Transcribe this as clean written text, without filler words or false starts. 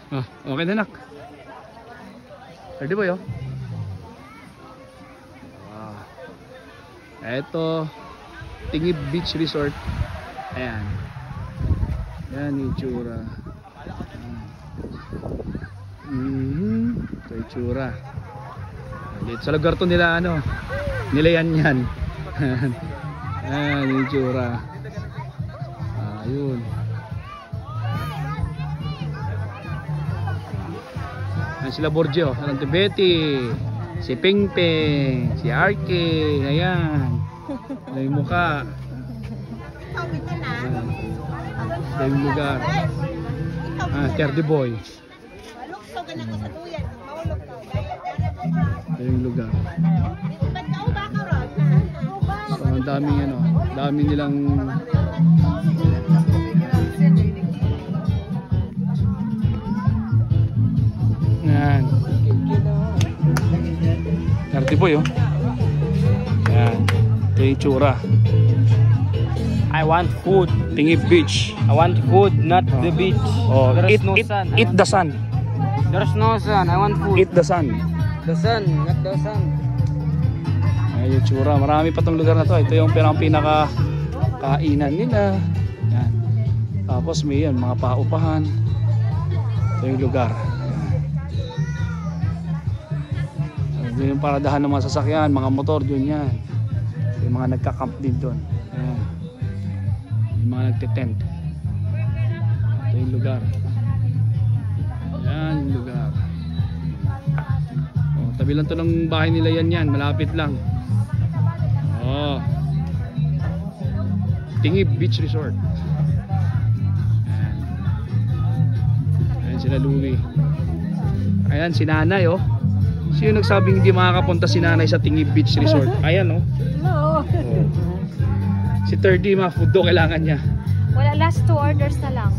Oh, okay na nak. Ready boy oh. Wow. Eto, Tingib Beach Resort. Ayan. Yan yung itsura. Ito yung itsura. Dito sa lugar to nila ano, nila yan. Ayan yung itsura. Ayun. Ayan sila Borgio, si Betty, si Pingping, si Arky, ayan. Ayan yung mukha. Ayan yung lugar. Terdy Boy. Ayan yung lugar. So, ang daming ano, dami nilang yan. Terdy Boy oh. Yan. Ito yung itsura. I want food. Tingib Beach. I want food, not the beach. Oh, There's no sun. eat the sun. There's no sun. I want food. Eat the sun. The sun, not the sun. Ay, yung itsura. Marami pa tong lugar na to. Ito yung pinaka kainan nila. Yan. Tapos may yan, mga paupahan. Ito yung lugar. Ito yung paradahan ng mga sasakyan, mga motor doon yan. Yung mga nagka-camp din doon. Yan. Yung mga nagtitent. Ito yung lugar. Yan yung lugar. Oh, tabi lang to ng bahay nila yan. Malapit lang. Oh. Tingib Beach Resort. Ayan. Ayan sila Louie. Ayan si Nanay oh. Sino nagsabing hindi makakapunta si Nanay sa Tingib Beach Resort? Ayan oh. No. Oh. Si Terdy, mga food daw kailangan niya. Wala, last 2 orders na lang.